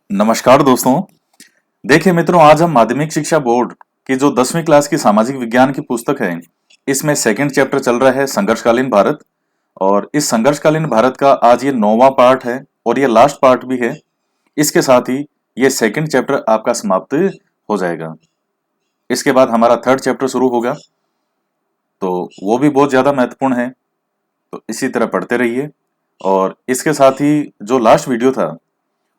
नमस्कार दोस्तों। देखिए मित्रों, आज हम माध्यमिक शिक्षा बोर्ड की जो 10वीं क्लास की सामाजिक विज्ञान की पुस्तक है, इसमें सेकंड चैप्टर चल रहा है संघर्षकालीन भारत। और इस संघर्षकालीन भारत का आज ये 9वां पार्ट है और ये लास्ट पार्ट भी है। इसके साथ ही ये सेकंड चैप्टर आपका समाप्त हो जाएगा। इसके बाद हमारा थर्ड चैप्टर शुरू होगा, तो वो भी बहुत ज्यादा महत्वपूर्ण है। तो इसी तरह पढ़ते रहिए। और इसके साथ ही जो लास्ट वीडियो था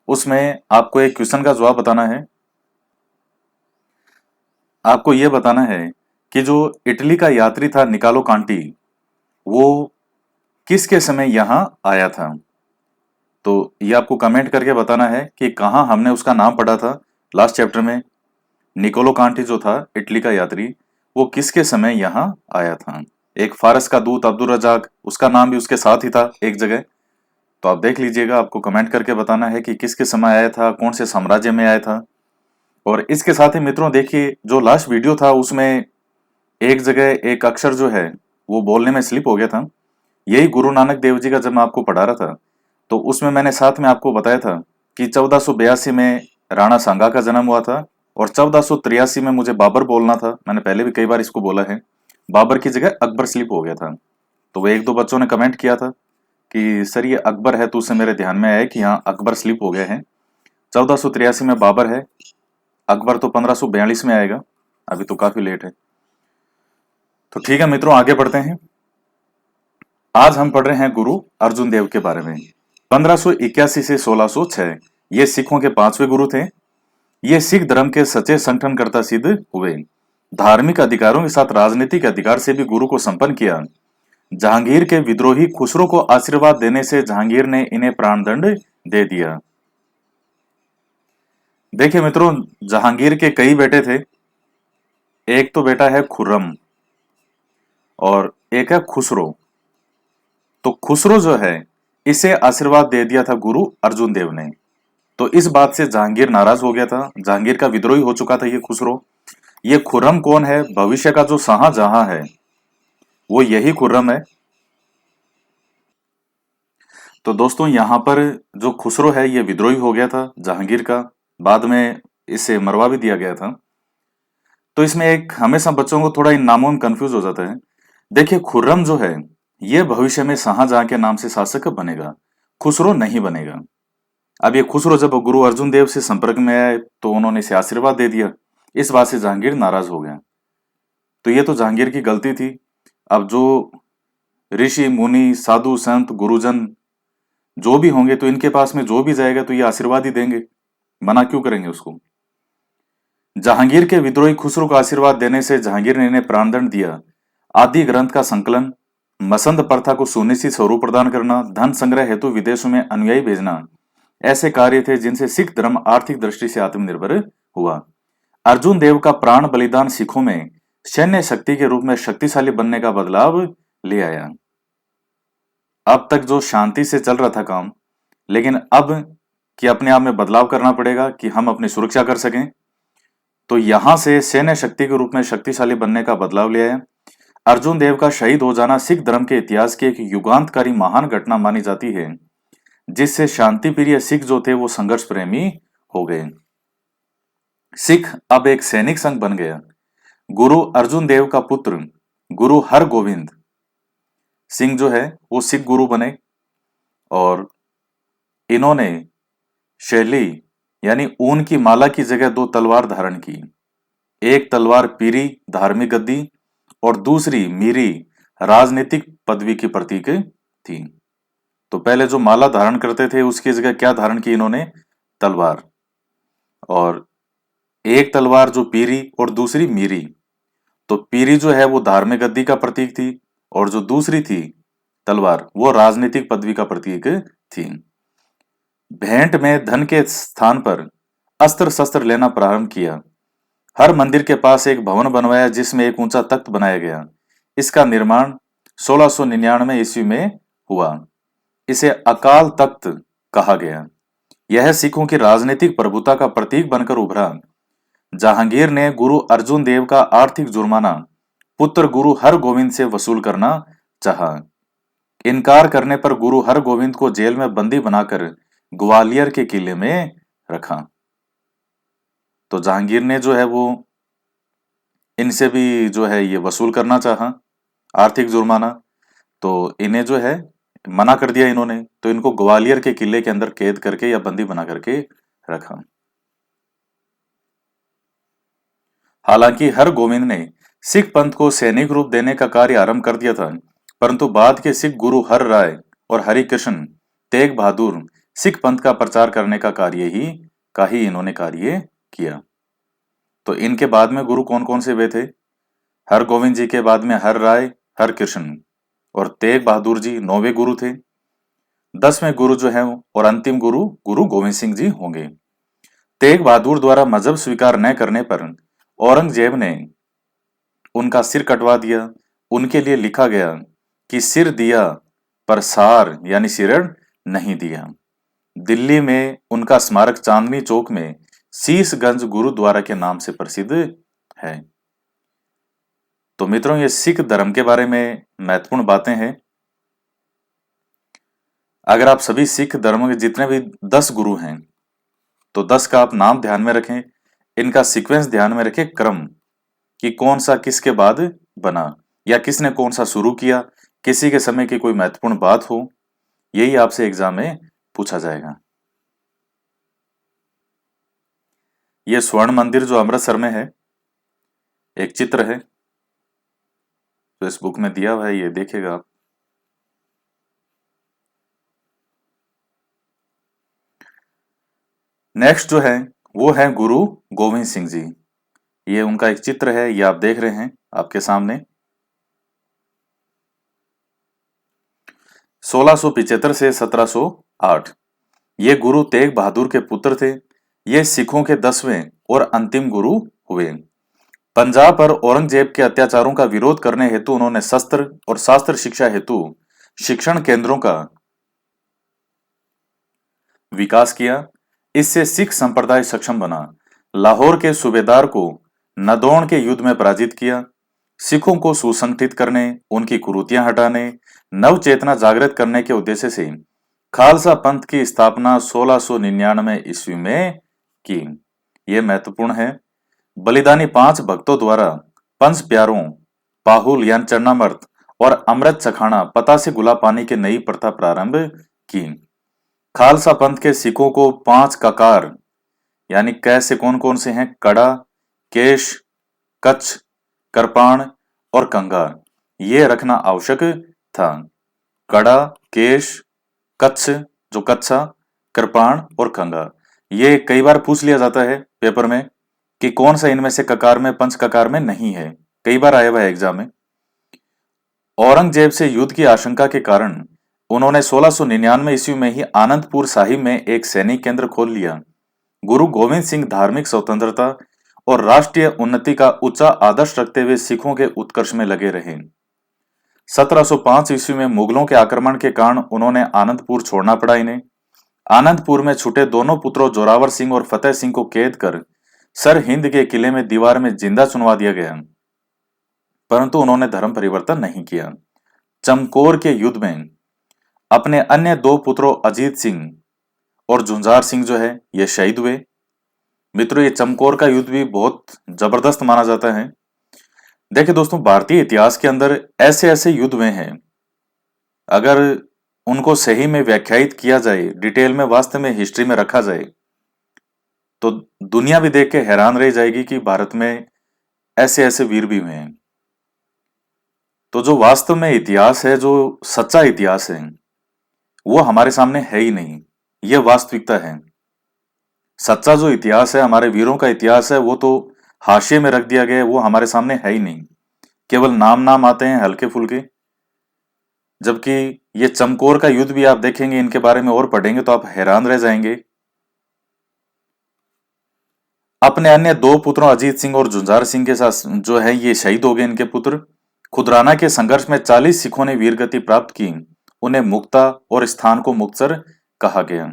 उसमें आपको एक क्वेश्चन का जवाब बताना है। आपको यह बताना है कि जो इटली का यात्री था निकालो कांटी, वो किसके समय यहां आया था। तो ये आपको कमेंट करके बताना है कि कहां हमने उसका नाम पढ़ा था लास्ट चैप्टर में। निकोलो कांटी जो था इटली का यात्री, वो किसके समय यहां आया था। एक फारस का दूत अब्दुल रजाक, उसका नाम भी उसके साथ ही था एक जगह। तो आप देख लीजिएगा, आपको कमेंट करके बताना है कि किसके समय आया था, कौन से साम्राज्य में आया था। और इसके साथ ही मित्रों देखिए, जो लास्ट वीडियो था उसमें एक जगह एक अक्षर जो है वो बोलने में स्लिप हो गया था। यही गुरु नानक देव जी का जब मैं आपको पढ़ा रहा था, तो उसमें मैंने साथ में आपको बताया था कि 1482 में राणा सांगा का जन्म हुआ था और 1483 में मुझे बाबर बोलना था। मैंने पहले भी कई बार इसको बोला है, बाबर की जगह अकबर स्लिप हो गया था। तो वो एक दो बच्चों ने कमेंट किया था कि सर ये अकबर है, तो उससे मेरे ध्यान में आया कि हाँ अकबर स्लिप हो गया है। 1483 में बाबर है, अकबर तो 1542 में आएगा। अभी तो काफी लेट है। तो ठीक है मित्रों, आगे बढ़ते हैं। आज हम पढ़ रहे हैं गुरु अर्जुन देव के बारे में। 1581 से 1606 ये सिखों के पांचवें गुरु थे। ये सिख धर्म के सच्चे संगठनकर्ता सिद्ध हुए। धार्मिक अधिकारों के साथ राजनीतिक अधिकार से भी गुरु को संपन्न किया। जहांगीर के विद्रोही खुसरो को आशीर्वाद देने से जहांगीर ने इन्हें प्राणदंड दे दिया। देखिए मित्रों, जहांगीर के कई बेटे थे। एक तो बेटा है खुर्रम और एक है खुसरो। तो खुसरो जो है, इसे आशीर्वाद दे दिया था गुरु अर्जुन देव ने। तो इस बात से जहांगीर नाराज हो गया था। जहांगीर का विद्रोही हो चुका था ये खुसरो। ये खुर्रम कौन है? भविष्य का जो शाहजहां है, वो यही खुर्रम है। तो दोस्तों यहाँ पर जो खुसरो है ये विद्रोही हो गया था जहांगीर का। बाद में इसे मरवा भी दिया गया था। तो इसमें एक हमेशा बच्चों को थोड़ा इन नामों में कंफ्यूज हो जाता है। देखिए, खुर्रम जो है ये भविष्य में शाहजहां के नाम से शासक बनेगा, खुसरो नहीं बनेगा। अब ये खुसरो जब गुरु अर्जुन देव से संपर्क में आए तो उन्होंने इसे आशीर्वाद दे दिया। इस बात से जहांगीर नाराज हो गया। तो ये तो जहांगीर की गलती थी। अब जो ऋषि मुनि साधु संत गुरुजन जो भी होंगे, तो इनके पास में जो भी जाएगा तो ये आशीर्वाद ही देंगे, मना क्यों करेंगे उसको। जहांगीर के विद्रोही खुसरो को आशीर्वाद देने से जहांगीर ने इन्हें प्राणदंड दिया। आदि ग्रंथ का संकलन, मसंद प्रथा को सुनिश्चित स्वरूप प्रदान करना, धन संग्रह हेतु विदेशों में अनुयायी भेजना, ऐसे कार्य थे जिनसे सिख धर्म आर्थिक दृष्टि से आत्मनिर्भर हुआ। अर्जुन देव का प्राण बलिदान सिखों में सैन्य शक्ति के रूप में शक्तिशाली बनने का बदलाव ले आया। अब तक जो शांति से चल रहा था काम, लेकिन अब कि अपने आप में बदलाव करना पड़ेगा कि हम अपनी सुरक्षा कर सकें। तो यहां से सैन्य शक्ति के रूप में शक्तिशाली बनने का बदलाव ले आया। अर्जुन देव का शहीद हो जाना सिख धर्म के इतिहास की एक युगांतकारी महान घटना मानी जाती है, जिससे शांति प्रिय सिख जो थे वो संघर्ष प्रेमी हो गए। सिख अब एक सैनिक संघ बन गया। गुरु अर्जुन देव का पुत्र गुरु हरगोविंद सिंह जो है वो सिख गुरु बने। और इन्होंने शैली यानी ऊन की माला की जगह दो तलवार धारण की। एक तलवार पीरी धार्मिक गद्दी और दूसरी मीरी राजनीतिक पदवी की प्रतीक थी। तो पहले जो माला धारण करते थे उसकी जगह क्या धारण की इन्होंने? तलवार। और एक तलवार जो पीरी और दूसरी मीरी। तो पीरी जो है वो धार्मिक गद्दी का प्रतीक थी और जो दूसरी थी तलवार वो राजनीतिक पदवी का प्रतीक थी। भेंट में धन के स्थान पर अस्त्र शस्त्र लेना प्रारंभ किया। हर मंदिर के पास एक भवन बनवाया जिसमें एक ऊंचा तख्त बनाया गया। इसका निर्माण 1699 ईस्वी में हुआ। इसे अकाल तख्त कहा गया। यह सिखों की राजनीतिक प्रभुता का प्रतीक बनकर उभरा। जहांगीर ने गुरु अर्जुन देव का आर्थिक जुर्माना पुत्र गुरु हरगोविंद से वसूल करना चाहा। इनकार करने पर गुरु हरगोविंद को जेल में बंदी बनाकर ग्वालियर के किले में रखा। तो जहांगीर ने जो है वो इनसे भी जो है ये वसूल करना चाहा, आर्थिक जुर्माना। तो इन्हें जो है मना कर दिया इन्होंने, तो इनको ग्वालियर के किले के अंदर कैद करके या बंदी बना करके रखा। हालांकि हरगोविंद ने सिख पंथ को सैनिक रूप देने का कार्य आरंभ कर दिया था, परंतु बाद के सिख गुरु हर राय और हरिकृष्ण तेग बहादुर सिख पंथ का प्रचार करने का ही इन्होंने कार्य किया। तो इनके बाद में गुरु कौन कौन से हुए थे? हरगोविंद जी के बाद में हर राय, हरकृष्ण और तेग बहादुर जी 9वें गुरु थे। 10वें गुरु जो है और अंतिम गुरु गुरु गोविंद सिंह जी होंगे। तेग बहादुर द्वारा मजहब स्वीकार न करने पर औरंगजेब ने उनका सिर कटवा दिया। उनके लिए लिखा गया कि सिर दिया पर सार यानी सिरण नहीं दिया। दिल्ली में उनका स्मारक चांदनी चौक में शीशगंज गुरुद्वारा के नाम से प्रसिद्ध है। तो मित्रों, ये सिख धर्म के बारे में महत्वपूर्ण बातें हैं। अगर आप सभी सिख धर्म के जितने भी 10 गुरु हैं, तो 10 का आप नाम ध्यान में रखें, इनका सीक्वेंस ध्यान में रखें, क्रम कि कौन सा किसके बाद बना या किसने कौन सा शुरू किया, किसी के समय की कोई महत्वपूर्ण बात हो, यही आपसे एग्जाम में पूछा जाएगा। यह स्वर्ण मंदिर जो अमृतसर में है, एक चित्र है तो इस बुक में दिया हुआ है, ये देखेगा आप। नेक्स्ट जो है वो है गुरु गोविंद सिंह जी। ये उनका एक चित्र है, ये आप देख रहे हैं आपके सामने। 1675 से 1708 ये गुरु तेग बहादुर के पुत्र थे। ये सिखों के 10वें और अंतिम गुरु हुए। पंजाब पर औरंगजेब के अत्याचारों का विरोध करने हेतु उन्होंने शस्त्र और शास्त्र शिक्षा हेतु शिक्षण केंद्रों का विकास किया। इससे सिख संप्रदाय सक्षम बना। लाहौर के सूबेदार को नदौन के युद्ध में पराजित किया। सिखों को सुसंगठित करने, उनकी कुरीतियां हटाने, नव चेतना जागृत करने के उद्देश्य से खालसा पंथ की स्थापना 1699 ईस्वी में की। यह महत्वपूर्ण है। बलिदानी 5 भक्तों द्वारा पंच प्यारों, पाहुल यानी चरणामृत और अमृत चखाना पता से गुलाब पानी की नई प्रथा प्रारंभ की। खालसा पंथ के सिखों को 5 ककार यानी कैसे कौन कौन से हैं? कड़ा, केश, कच्छ, कृपाण और कंगा, ये रखना आवश्यक था। कड़ा, केश, कच्छ जो कच्छा, कृपाण और कंगा, ये कई बार पूछ लिया जाता है पेपर में कि कौन सा इनमें से ककार में, पंच ककार में नहीं है। कई बार आया हुआ है एग्जाम में। औरंगजेब से युद्ध की आशंका के कारण उन्होंने 1699 ईस्वी में ही आनंदपुर साहिब में एक सैनिक केंद्र खोल लिया। गुरु गोविंद सिंह धार्मिक स्वतंत्रता और राष्ट्रीय उन्नति का ऊंचा आदर्श रखते हुए सिखों के उत्कर्ष में लगे रहे। 1705 ईस्वी में मुगलों के आक्रमण के कारण उन्होंने आनंदपुर छोड़ना पड़ा इन्हें। आनंदपुर में छूटे दोनों पुत्रों जोरावर सिंह और फतेह सिंह को कैद कर सर हिंद के किले में दीवार में जिंदा चुनवा दिया गया, परंतु उन्होंने धर्म परिवर्तन नहीं किया। चमकौर के युद्ध में अपने अन्य 2 पुत्रों अजीत सिंह और झुंझार सिंह जो है ये शहीद हुए। मित्रों, ये चमकौर का युद्ध भी बहुत जबरदस्त माना जाता है। देखिए दोस्तों, भारतीय इतिहास के अंदर ऐसे ऐसे युद्ध हुए हैं, अगर उनको सही में व्याख्यायित किया जाए, डिटेल में वास्तव में हिस्ट्री में रखा जाए, तो दुनिया भी देख के हैरान रह जाएगी कि भारत में ऐसे ऐसे वीर भी हुए हैं। तो जो वास्तव में इतिहास है, जो सच्चा इतिहास है, वो हमारे सामने है ही नहीं। ये वास्तविकता है। सच्चा जो इतिहास है, हमारे वीरों का इतिहास है, वो तो हाशिए में रख दिया गया है, वो हमारे सामने है ही नहीं। केवल नाम नाम आते हैं हल्के फुल्के। जबकि ये चमकौर का युद्ध भी आप देखेंगे, इनके बारे में और पढ़ेंगे तो आप हैरान रह जाएंगे। अपने अन्य 2 पुत्रों अजीत सिंह और झुंझार सिंह के साथ जो है ये शहीद हो गए इनके पुत्र। खुदराना के संघर्ष में 40 सिखों ने वीरगति प्राप्त की। उन्हें मुक्ता और स्थान को मुक्तसर कहा गया।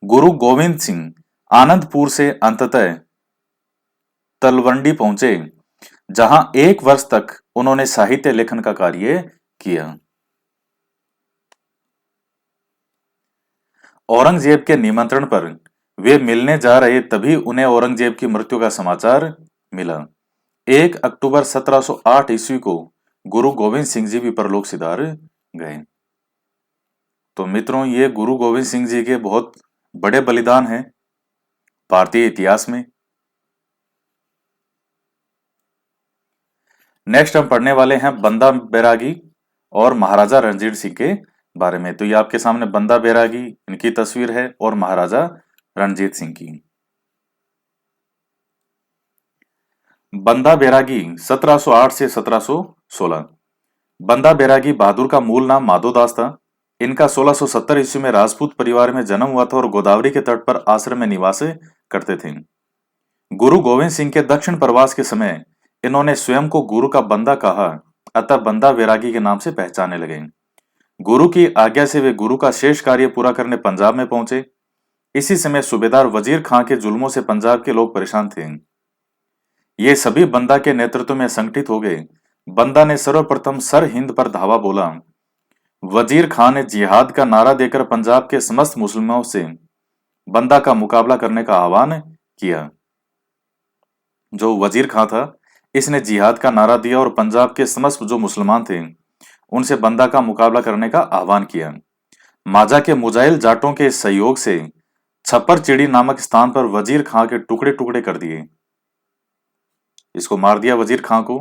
गुरु गोविंद सिंह आनंदपुर से अंततः तलवंडी पहुंचे, जहां 1 वर्ष तक उन्होंने साहित्य लेखन का कार्य किया। औरंगजेब के निमंत्रण पर वे मिलने जा रहे तभी उन्हें औरंगजेब की मृत्यु का समाचार मिला। 1 अक्टूबर 1708 ईस्वी को गुरु गोविंद सिंह जी भी परलोक सिधार गए। तो मित्रों, ये गुरु गोविंद सिंह जी के बहुत बड़े बलिदान हैं भारतीय इतिहास में। नेक्स्ट हम पढ़ने वाले हैं बंदा बैरागी और महाराजा रणजीत सिंह के बारे में। तो ये आपके सामने बंदा बैरागी, इनकी तस्वीर है, और महाराजा रणजीत सिंह की। बंदा बैरागी 1708 से 1716। बंदा बैरागी बहादुर का मूल नाम माधोदास था। इनका 1670 ईस्वी में राजपूत परिवार में जन्म हुआ था और गोदावरी के तट पर आश्रम में निवास करते थे। गुरु गोविंद सिंह के दक्षिण प्रवास के समय इन्होंने स्वयं को गुरु का बंदा कहा, अतः बंदा बैरागी के नाम से पहचाने लगे। गुरु की आज्ञा से वे गुरु का शेष कार्य पूरा करने पंजाब में पहुंचे। इसी समय सूबेदार वजीर खां के जुल्मों से पंजाब के लोग परेशान थे। ये सभी बंदा के नेतृत्व में संगठित हो गए। बंदा ने सर्वप्रथम सर हिंद पर धावा बोला। वजीर खान ने जिहाद का नारा देकर पंजाब के समस्त मुसलमानों से बंदा का मुकाबला करने का आह्वान किया। जो वजीर खां था, इसने जिहाद का नारा दिया और पंजाब के समस्त जो मुसलमान थे उनसे बंदा का मुकाबला करने का आह्वान किया। माजा के मुजाहिल जाटों के सहयोग से छप्पर चिड़ी नामक स्थान पर वजीर खां के टुकड़े टुकड़े कर दिए। इसको मार दिया वजीर खां को।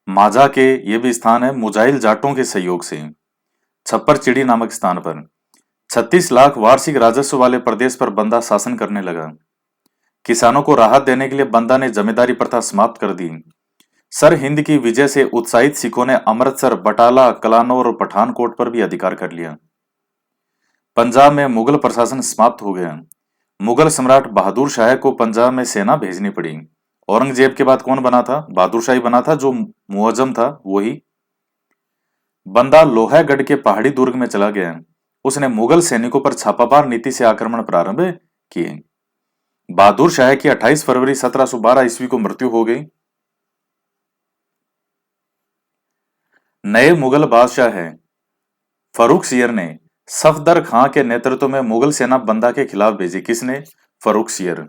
माजा के ये भी स्थान है मुजाहिल जाटों के सहयोग से छप्पर चिड़ी नामक स्थान पर 36 लाख वार्षिक राजस्व वाले प्रदेश पर बंदा शासन करने लगा। किसानों को राहत देने के लिए बंदा ने जमींदारी प्रथा समाप्त कर दी। सर हिंद की विजय से उत्साहित सिखों ने अमृतसर, बटाला, कलानौर और पठानकोट पर भी अधिकार कर लिया। पंजाब में मुगल प्रशासन समाप्त हो गया। मुगल सम्राट बहादुर शाह को पंजाब में सेना भेजनी पड़ी। औरंगजेब के बाद कौन बना था? बहादुर शाही बना था, जो मुअज्जम था वही। बंदा लोहागढ़ के पहाड़ी दुर्ग में चला गया। उसने मुगल सैनिकों पर छापामार नीति से आक्रमण प्रारंभ किए। बहादुर शाह की 28 फरवरी 1712 ईस्वी को मृत्यु हो गई। नए मुगल बादशाह है फर्रुखसियर ने सफदर खां के नेतृत्व में मुगल सेना बंदा के खिलाफ भेजी। किसने? फर्रुखसियर।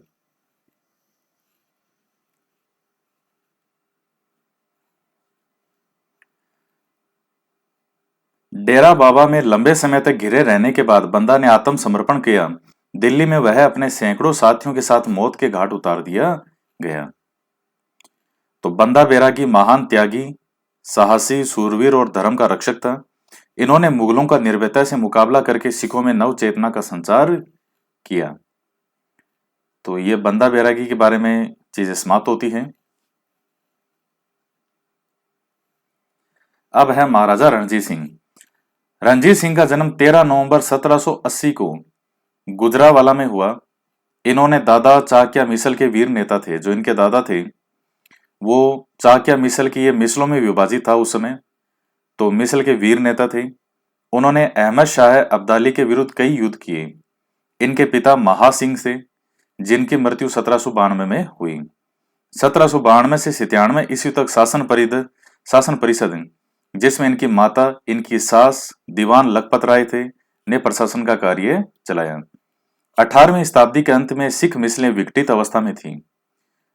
डेरा बाबा में लंबे समय तक घिरे रहने के बाद बंदा ने आत्मसमर्पण किया। दिल्ली में वह अपने सैकड़ों साथियों के साथ मौत के घाट उतार दिया गया। तो बंदा बैरागी महान त्यागी, साहसी, सूरवीर और धर्म का रक्षक था। इन्होंने मुगलों का निर्भयता से मुकाबला करके सिखों में नव चेतना का संचार किया। तो ये बंदा बैरागी के बारे में चीजें समाप्त होती हैं। अब है महाराजा रणजीत सिंह। रणजीत सिंह का जन्म 13 नवंबर 1780 को गुजरावाला में हुआ। इन्होंने दादा चाक्या मिसल के वीर नेता थे। जो इनके दादा थे वो चाक्या मिसल की, ये मिसलों में विभाजित था उस समय, तो मिसल के वीर नेता थे। उन्होंने अहमद शाह अब्दाली के विरुद्ध कई युद्ध किए। इनके पिता महासिंह थे, जिनकी मृत्यु 1792 में हुई। 1792 से 97 ईस्वी तक शासन परिषद, जिसमें इनकी माता, इनकी सास दीवान लखपत राय थे, ने प्रशासन का कार्य चलाया। 18वीं शताब्दी के अंत में सिख मिसलें विघटित अवस्था में थीं।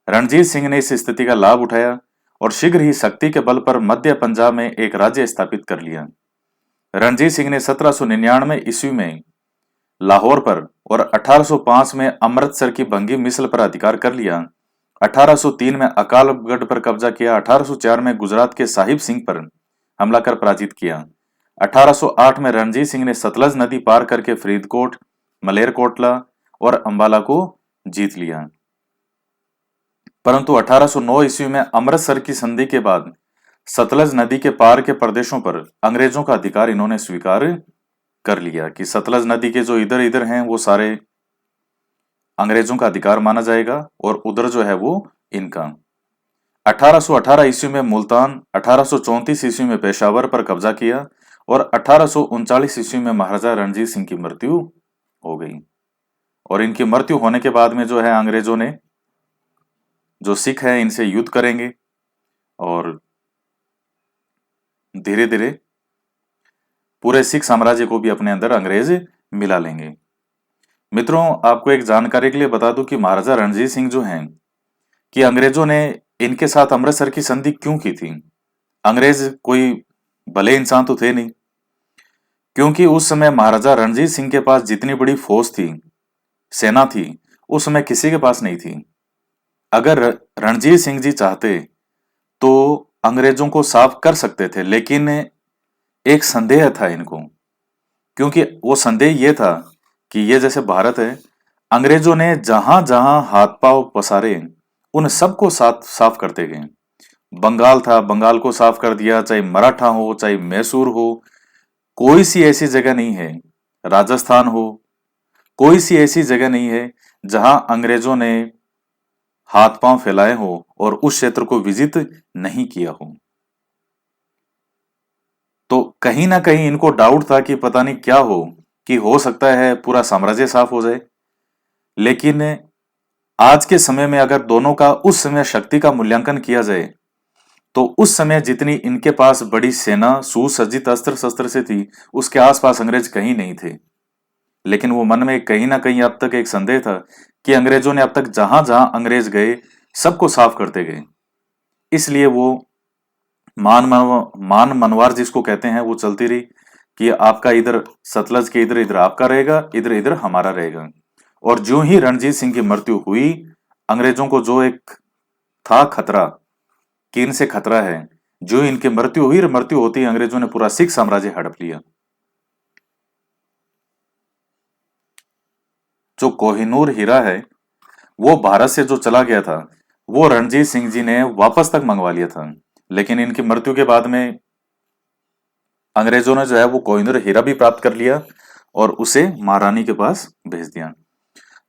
रणजीत सिंह ने इस स्थिति का लाभ उठाया और शीघ्र ही शक्ति के बल पर मध्य पंजाब में एक राज्य स्थापित कर लिया। रणजीत सिंह ने 1799 ईस्वी में लाहौर पर और 1805 में अमृतसर की भंगी मिसल पर अधिकार कर लिया। 1803 में अकालगढ़ पर कब्जा किया। 1804 में गुजरात के साहिब सिंह पर हमला कर पराजित किया। 1808 में रणजीत सिंह ने सतलज नदी पार करके फरीदकोट, मलेरकोटला और अंबाला को जीत लिया। परंतु 1809 ईस्वी में अमृतसर की संधि के बाद सतलज नदी के पार के प्रदेशों पर अंग्रेजों का अधिकार इन्होंने स्वीकार कर लिया कि सतलज नदी के जो इधर इधर हैं वो सारे अंग्रेजों का अधिकार माना जाएगा और उधर जो है वो इनका। 1818 ईस्वी में मुल्तान, 1834 ईस्वी में पेशावर पर कब्जा किया और 1839 ईस्वी में महाराजा रणजीत सिंह की मृत्यु हो गई। और इनकी मृत्यु होने के बाद में जो है अंग्रेजों ने जो सिख है इनसे युद्ध करेंगे और धीरे धीरे पूरे सिख साम्राज्य को भी अपने अंदर अंग्रेज मिला लेंगे। मित्रों, आपको एक जानकारी के लिए बता दूं कि महाराजा रणजीत सिंह जो हैं कि अंग्रेजों ने इनके साथ अमृतसर की संधि क्यों की थी। अंग्रेज कोई भले इंसान तो थे नहीं, क्योंकि उस समय महाराजा रणजीत सिंह के पास जितनी बड़ी फौज थी, सेना थी, उस समय किसी के पास नहीं थी। अगर रणजीत सिंह जी चाहते तो अंग्रेजों को साफ कर सकते थे, लेकिन एक संदेह था इनको। क्योंकि वो संदेह ये था कि ये जैसे भारत है, अंग्रेजों ने जहां जहां हाथ पांव पसारे उन सबको साफ साफ करते गए। बंगाल था, बंगाल को साफ कर दिया, चाहे मराठा हो, चाहे मैसूर हो, कोई सी ऐसी जगह नहीं है, राजस्थान हो, कोई सी ऐसी जगह नहीं है जहां अंग्रेजों ने हाथ पांव फैलाए हो और उस क्षेत्र को विजिट नहीं किया हो। तो कहीं ना कहीं इनको डाउट था कि पता नहीं क्या हो, कि हो सकता है पूरा साम्राज्य साफ हो जाए। लेकिन आज के समय में अगर दोनों का उस समय शक्ति का मूल्यांकन किया जाए, तो उस समय जितनी इनके पास बड़ी सेना सुसज्जित अस्त्र शस्त्र से थी, उसके आसपास अंग्रेज कहीं नहीं थे। लेकिन वो मन में कहीं ना कहीं अब तक एक संदेह था कि अंग्रेजों ने अब तक जहां जहां अंग्रेज गए सबको साफ करते गए। इसलिए वो मान मनवार जिसको कहते हैं वो चलती रही कि आपका इधर सतलज के इधर इधर आपका रहेगा, इधर इधर हमारा रहेगा। और जो ही रणजीत सिंह की मृत्यु हुई, अंग्रेजों को जो एक था खतरा कि इनसे खतरा है, जो इनकी मृत्यु हुई, मृत्यु होती अंग्रेजों ने पूरा सिख साम्राज्य हड़प लिया। जो कोहिनूर हीरा है वो भारत से जो चला गया था, वो रणजीत सिंह जी ने वापस तक मंगवा लिया था। लेकिन इनकी मृत्यु के बाद में अंग्रेजों ने जो है वो कोहिनूर हीरा भी प्राप्त कर लिया और उसे महारानी के पास भेज दिया।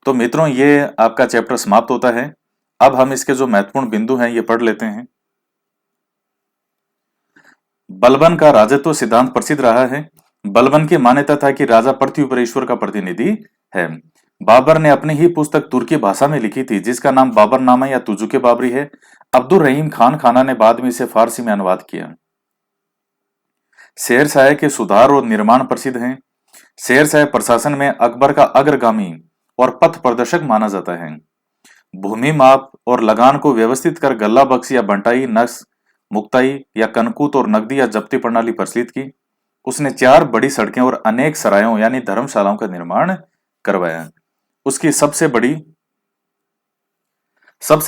तो मित्रों, ये आपका चैप्टर समाप्त होता है। अब हम इसके जो महत्वपूर्ण बिंदु हैं ये पढ़ लेते हैं। बलबन का राजत्व सिद्धांत प्रसिद्ध रहा है। बलबन की मान्यता था कि राजा पृथ्वी पर ईश्वर का प्रतिनिधि है। बाबर ने अपनी ही पुस्तक तुर्की भाषा में लिखी थी, जिसका नाम बाबरनामा या तुजुके बाबरी है। अब्दुल रहीम खान खाना ने बाद में इसे फारसी में अनुवाद किया। शेर शाह के सुधार और निर्माण प्रसिद्ध हैं। शेर शाह प्रशासन में अकबर का अग्रगामी और पथ प्रदर्शक माना जाता है। भूमि माप और लगान को व्यवस्थित कर गल्ला बख्शी या बंटाई, नक्श, मुक्ताई या कनकूत और नकदी या जब्ती प्रणाली प्रचलित की। उसने 4 बड़ी सड़कें और अनेक सरायों यानी धर्मशालाओं का निर्माण करवाया। उसकी सबसे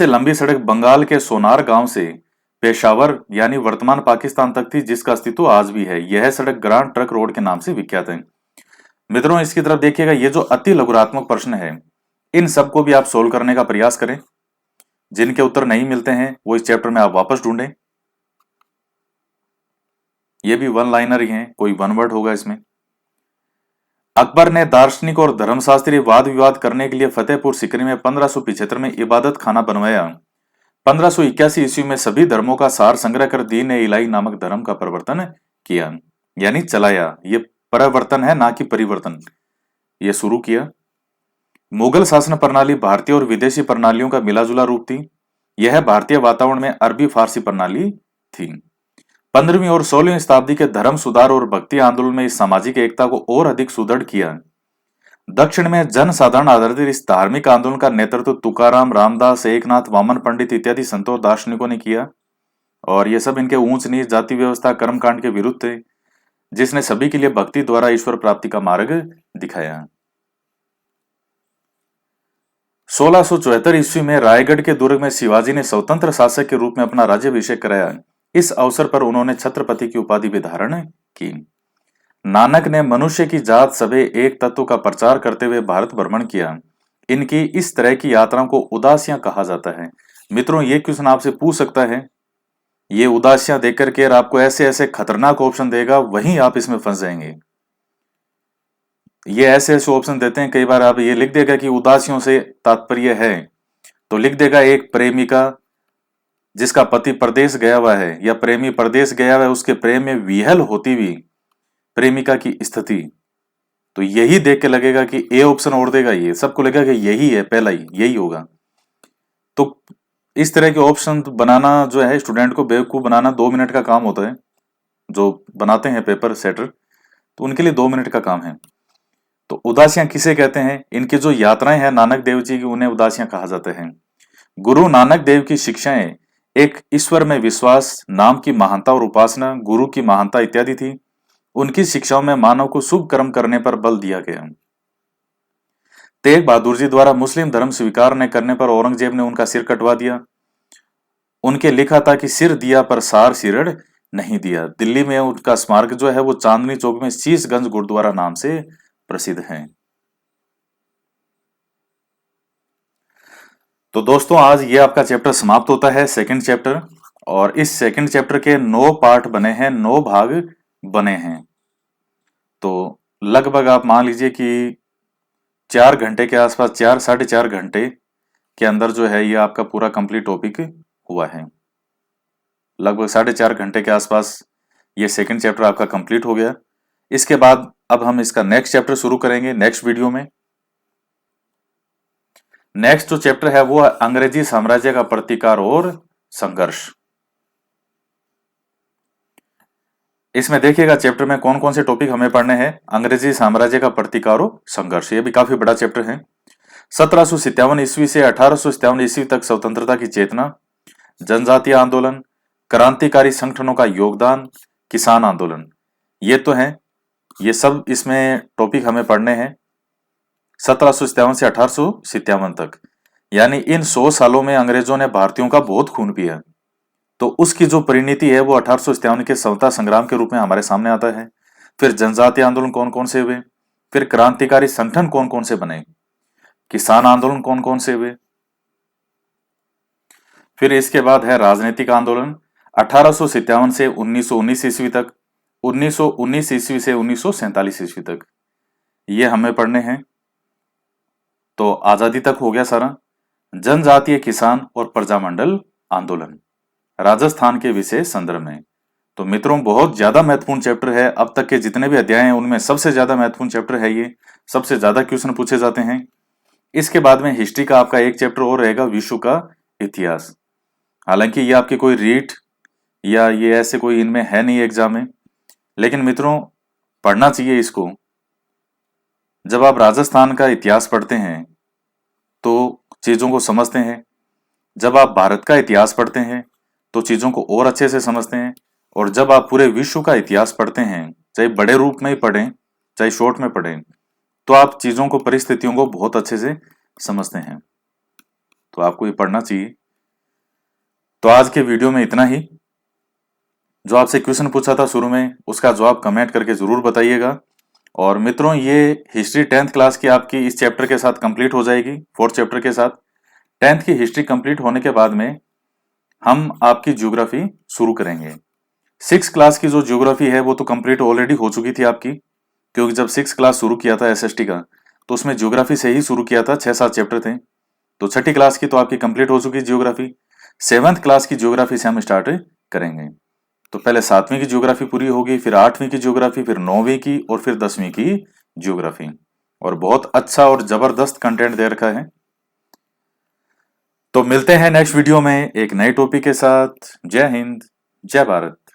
लंबी सड़क बंगाल के सोनार गांव से पेशावर यानी वर्तमान पाकिस्तान तक थी, जिसका अस्तित्व आज भी है। यह सड़क ग्रांड ट्रक रोड के नाम से विख्यात है। मित्रों, इसकी तरफ देखिएगा, ये जो अति लघुरात्मक प्रश्न है, इन सबको भी आप सोल्व करने का प्रयास करें। जिनके उत्तर नहीं मिलते हैं वो इस चैप्टर में आप वापस ढूंढें। ये भी वन लाइनर ही हैं, कोई वन वर्ड होगा इसमें। अकबर ने दार्शनिक और धर्मशास्त्रीय वाद विवाद करने के लिए फतेहपुर सीकरी में 1575 में इबादत खाना बनवाया। 1581 ईस्वी में सभी धर्मों का सार संग्रह कर दीन ए इलाही नामक धर्म का प्रवर्तन किया, यानी चलाया। ये परिवर्तन है, ना कि परिवर्तन। ये शुरू किया। मुगल शासन प्रणाली भारतीय और विदेशी प्रणालियों का मिलाजुला रूप थी। यह भारतीय वातावरण में अरबी फारसी प्रणाली थी। 15वीं और 16वीं शताब्दी के धर्म सुधार और भक्ति आंदोलन में इस सामाजिक एकता को और अधिक सुदृढ़ किया। दक्षिण में जन साधारण आधारित इस धार्मिक आंदोलन का नेतृत्व तुकाराम, रामदास, एकनाथ, वामन पंडित इत्यादि संतों और दार्शनिकों ने किया। और ये सब इनके ऊंच नीच, जाति व्यवस्था, कर्मकांड के विरुद्ध थे, जिसने सभी के लिए भक्ति द्वारा ईश्वर प्राप्ति का मार्ग दिखाया। 1674 ईस्वी में रायगढ़ के दुर्ग में शिवाजी ने स्वतंत्र शासक के रूप में अपना राज्याभिषेक कराया। इस अवसर पर उन्होंने छत्रपति की उपाधि भी धारण की। नानक ने मनुष्य की जात सभे एक तत्व का प्रचार करते हुए भारत भ्रमण किया। इनकी इस तरह की यात्राओं को उदासियां कहा जाता है। मित्रों, ये क्वेश्चन आपसे पूछ सकता है। ये उदासियां देख करके आपको ऐसे ऐसे खतरनाक ऑप्शन देगा, वहीं आप इसमें फंस जाएंगे। ये ऐसे ऐसे ऑप्शन देते हैं, कई बार आप ये लिख देगा कि उदासियों से तात्पर्य है, तो लिख देगा एक प्रेमिका जिसका पति प्रदेश गया हुआ है या प्रेमी प्रदेश गया हुआ है, उसके प्रेम में विहल होती हुई प्रेमिका की स्थिति। तो यही देख के लगेगा कि ए ऑप्शन और देगा, ये सबको लगेगा कि यही है, पहला ही यही होगा। तो इस तरह के ऑप्शन बनाना जो है, स्टूडेंट को बेवकूफ बनाना 2 मिनट का काम होता है। जो बनाते हैं पेपर सेटर, तो उनके लिए 2 मिनट का काम है। तो उदासियां किसे कहते हैं? इनकी जो यात्राएं हैं नानक देव जी की, उन्हें उदासियां कहा जाते हैं। गुरु नानक देव की शिक्षाएं एक ईश्वर में विश्वास, नाम की महानता और उपासना, गुरु की महानता इत्यादि थी। उनकी शिक्षाओं में मानव को शुभ कर्म करने पर बल दिया गया। तेग बहादुर जी द्वारा मुस्लिम धर्म स्वीकार न करने पर औरंगजेब ने उनका सिर कटवा दिया। उनके लिखा था कि सिर दिया पर सार सिरड़ नहीं दिया। दिल्ली में उनका स्मारक जो है वो चांदनी चौक में शीशगंज गुरुद्वारा नाम से प्रसिद्ध है। तो दोस्तों आज ये आपका चैप्टर समाप्त होता है, सेकंड चैप्टर। और इस सेकंड चैप्टर के 9 पार्ट बने हैं, 9 भाग बने हैं। तो लगभग आप मान लीजिए कि 4 घंटे के आसपास, 4 साढ़े 4 घंटे के अंदर जो है ये आपका पूरा कंप्लीट टॉपिक हुआ है। लगभग 4.5 घंटे के आसपास ये सेकंड चैप्टर आपका कंप्लीट हो गया। इसके बाद अब हम इसका नेक्स्ट चैप्टर शुरू करेंगे नेक्स्ट वीडियो में। नेक्स्ट जो चैप्टर है वो है अंग्रेजी साम्राज्य का प्रतिकार और संघर्ष। इसमें देखिएगा चैप्टर में कौन कौन से टॉपिक हमें पढ़ने हैं। अंग्रेजी साम्राज्य का प्रतिकार और संघर्ष, ये भी काफी बड़ा चैप्टर है। 1757 ईस्वी से 1857 ईस्वी तक स्वतंत्रता की चेतना, जनजातीय आंदोलन, क्रांतिकारी संगठनों का योगदान, किसान आंदोलन, ये तो है, ये सब इसमें टॉपिक हमें पढ़ने हैं 1757 से 1857 तक। यानी इन 100 सालों में अंग्रेजों ने भारतीयों का बहुत खून पिया, तो उसकी जो परिणति है वो 1857 के स्वतंत्रता संग्राम के रूप में हमारे सामने आता है। फिर जनजातीय आंदोलन कौन कौन से हुए, फिर क्रांतिकारी संगठन कौन कौन से बने, किसान आंदोलन कौन कौन से हुए, फिर इसके बाद है राजनीतिक आंदोलन 1857 से 1919 ईस्वी तक, 1919 ईस्वी से 1947 ईस्वी तक, ये हमें पढ़ने हैं। तो आजादी तक हो गया सारा। जनजातीय किसान और प्रजामंडल आंदोलन राजस्थान के विषय संदर्भ में। तो मित्रों बहुत ज्यादा महत्वपूर्ण चैप्टर है, अब तक के जितने भी अध्याय हैं उनमें सबसे ज्यादा महत्वपूर्ण चैप्टर है ये, सबसे ज्यादा क्वेश्चन पूछे जाते हैं। इसके बाद में हिस्ट्री का आपका एक चैप्टर और रहेगा, विश्व का इतिहास। हालांकि ये आपके कोई रीट या ये ऐसे कोई इनमें है नहीं एग्जाम में, लेकिन मित्रों पढ़ना चाहिए इसको। जब आप राजस्थान का इतिहास पढ़ते हैं तो चीजों को समझते हैं, जब आप भारत का इतिहास पढ़ते हैं तो चीजों को और अच्छे से समझते हैं, और जब आप पूरे विश्व का इतिहास पढ़ते हैं, चाहे बड़े रूप में ही पढ़ें चाहे शॉर्ट में पढ़ें, तो आप चीजों को, परिस्थितियों को बहुत अच्छे से समझते हैं। तो आपको ये पढ़ना चाहिए। तो आज के वीडियो में इतना ही। जो आपसे क्वेश्चन पूछा था शुरू में उसका जवाब कमेंट करके जरूर बताइएगा। और मित्रों ये हिस्ट्री 10th क्लास की आपकी इस चैप्टर के साथ कंप्लीट हो जाएगी, 4th चैप्टर के साथ। 10th की हिस्ट्री कंप्लीट होने के बाद में हम आपकी ज्योग्राफी शुरू करेंगे। 6th क्लास की जो ज्योग्राफी है वो तो कंप्लीट ऑलरेडी हो चुकी थी आपकी, क्योंकि जब 6th क्लास शुरू किया था एसएसटी का तो उसमें ज्योग्राफी से ही शुरू किया था, 6-7 चैप्टर थे। तो 6ठी क्लास की तो आपकी कंप्लीट हो चुकी ज्योग्राफी। 7th क्लास की ज्योग्राफी से हम स्टार्ट करेंगे। तो पहले 7वीं की ज्योग्राफी पूरी होगी, फिर 8वीं की ज्योग्राफी, फिर 9वीं की, और फिर 10वीं की ज्योग्राफी। और बहुत अच्छा और जबरदस्त कंटेंट दे रखा है। तो मिलते हैं नेक्स्ट वीडियो में एक नए टॉपिक के साथ। जय हिंद, जय भारत।